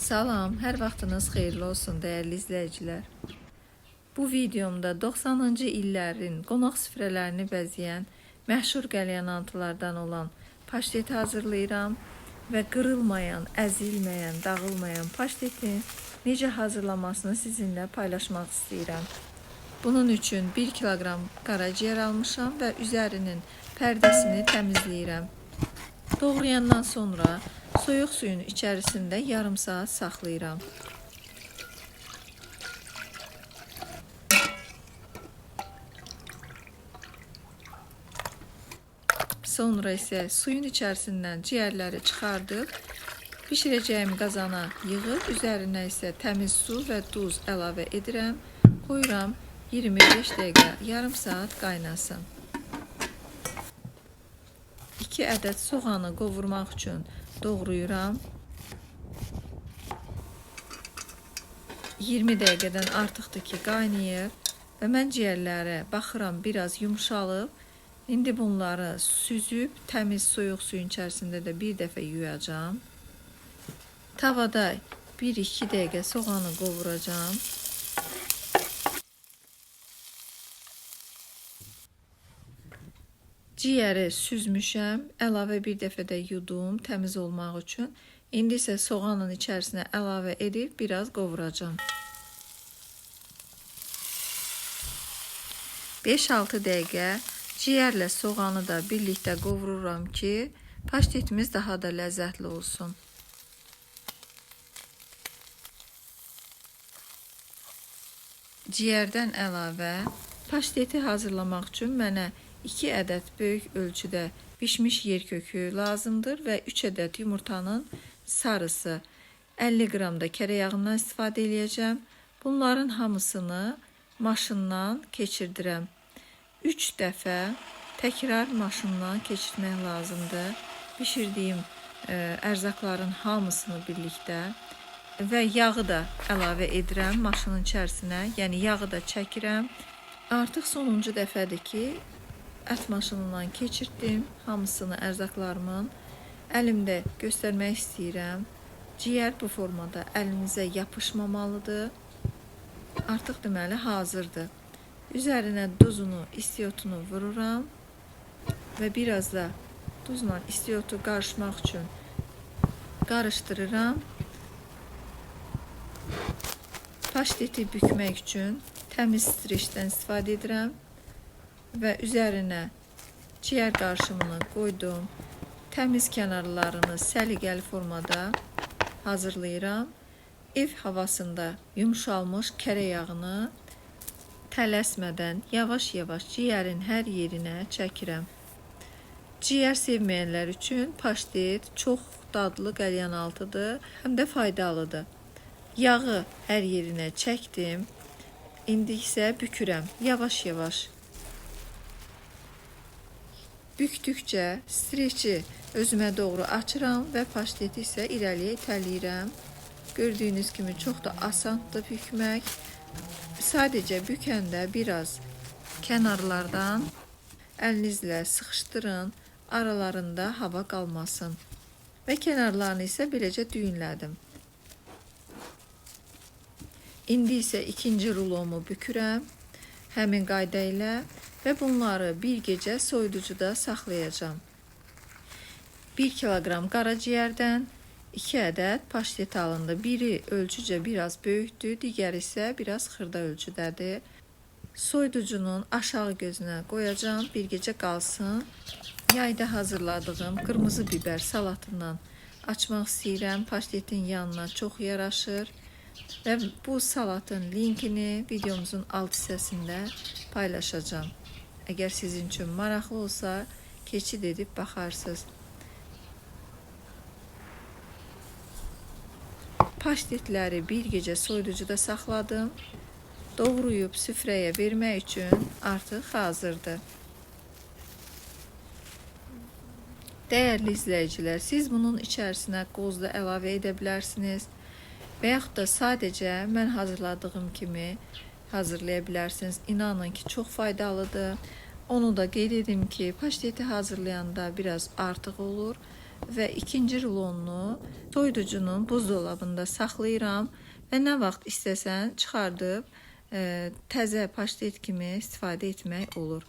Salam, hər vaxtınız xeyirli olsun dəyərli izləyicilər. Bu videomda 90-cı illərin qonaq süfrələrini bəzəyən məşhur qəlyanantılardan olan paşteti hazırlayıram və qırılmayan, əzilməyən, dağılmayan paştetin necə hazırlamasını sizinlə paylaşmaq istəyirəm. Bunun üçün 1 kiloqram qaraciyər almışam və üzərinin pərdəsini təmizləyirəm. Doğrayandan sonra soyuq suyun içərisində yarım saat saxlayıram. Sonra isə suyun içərisindən ciyərləri çıxardıb, bişirəcəyim qazana yığıb, üzərinə isə təmiz su və duz əlavə edirəm. Qoyuram 25 dəqiqə, yarım saat qaynasın. 2 ədəd soğanı qovurmaq üçün doğrayıram. 20 dəqiqədən artıqdır ki, qaynayır və mən ciyərlərə baxıram, biraz yumşalıb. İndi bunları süzüb, təmiz soyuq suyun içərisində də bir dəfə yuyacağım. Tavada 1-2 dəqiqə soğanı qovuracağım. Ciyəri süzmüşəm, əlavə bir dəfə də yudum təmiz olmaq üçün. İndi isə soğanın içərisinə əlavə edib biraz qovuracağım. 5-6 dəqiqə ciyərlə soğanı da birlikdə qovururam ki, paştetimiz daha da ləzzətli olsun. Ciyərdən əlavə paşteti hazırlamaq üçün mənə 2 ədəd böyük ölçüdə bişmiş yer kökü lazımdır və 3 ədəd yumurtanın sarısı, 50 qram da kərə yağından istifadə edəcəm. Bunların hamısını maşından keçirdirəm. 3 dəfə təkrar maşından keçirmək lazımdır. Bişirdiyim ərzaqların hamısını birlikdə və yağı da əlavə edirəm maşının içərisinə, yəni yağı da çəkirəm. Artıq sonuncu dəfədir ki, ət maşınından keçirdim hamısını ərzaqlarımın. Əlimdə göstərmək istəyirəm. Ciyər bu formada əlinizə yapışmamalıdır. Artıq deməli hazırdır. Üzərinə duzunu, istiotunu vururam və biraz da duzla istiotu qarışmaq üçün qarışdırıram. Paşteti bükmək üçün təmiz streçdən istifadə edirəm və üzərinə ciyər qarışımını qoydum. Təmiz kənarlarını səliqəli formada hazırlayıram. Ev havasında yumşalmış kərə yağını tələsmədən yavaş-yavaş ciyərin hər yerinə çəkirəm. Ciyər sevməyənlər üçün paştet çox dadlı qəlyanaltıdır, həm də faydalıdır. Yağı hər yerinə çəkdim. İndi isə bükürəm yavaş-yavaş. Bükdükcə streçi özümə doğru açıram və paşteti isə irəliyə itələyirəm. Gördüyünüz kimi çox da asandır bükmək. Sadəcə bükəndə biraz kənarlardan əlinizlə sıxışdırın, aralarında hava qalmasın. Və kənarlarını isə beləcə düyünlədim. İndi isə ikinci rulomu bükürəm, həmin qayda ilə və bunları bir gecə soyuducuda saxlayacağım. 1 kiloqram qaraciyərdən 2 ədəd paştet alındı. Biri ölçücə biraz böyükdür, digəri isə biraz xırda ölçüdədir. Soyuducunun aşağı gözünə qoyacağım, bir gecə qalsın. Yayda hazırladığım qırmızı biber salatından açmaq istəyirəm. Paştetin yanına çox yaraşır. Və bu salatın linkini videomuzun alt hissəsində paylaşacağım. Əgər sizin üçün maraqlı olsa, keçid edib baxarsınız. Paştetləri bir gecə soyuducuda saxladım. Doğrayıb süfrəyə vermək üçün artıq hazırdır. Dəyərli izləyicilər, siz bunun içərisinə qoz da əlavə edə bilərsiniz və yaxud da sadəcə mən hazırladığım kimi hazırlaya bilərsiniz. İnanın ki, çox faydalıdır. Onu da qeyd edim ki, paşteti hazırlayanda biraz artıq olur və ikinci rulonunu soyuducunun buzdolabında saxlayıram və nə vaxt istəsən çıxardıb təzə paştet kimi istifadə etmək olur.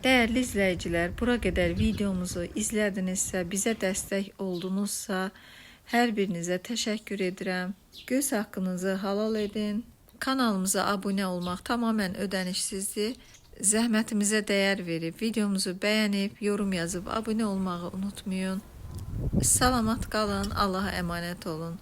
Dəyərli izləyicilər, bura qədər videomuzu izlədinizsə, bizə dəstək oldunuzsa, hər birinizə təşəkkür edirəm. Göz haqqınızı halal edin. Kanalımıza abunə olmaq tamamilə ödənişsizdir. Zəhmətimizə dəyər verib, videomuzu bəyənib, yorum yazıb, abunə olmağı unutmayın. Salamat qalın, Allaha əmanət olun.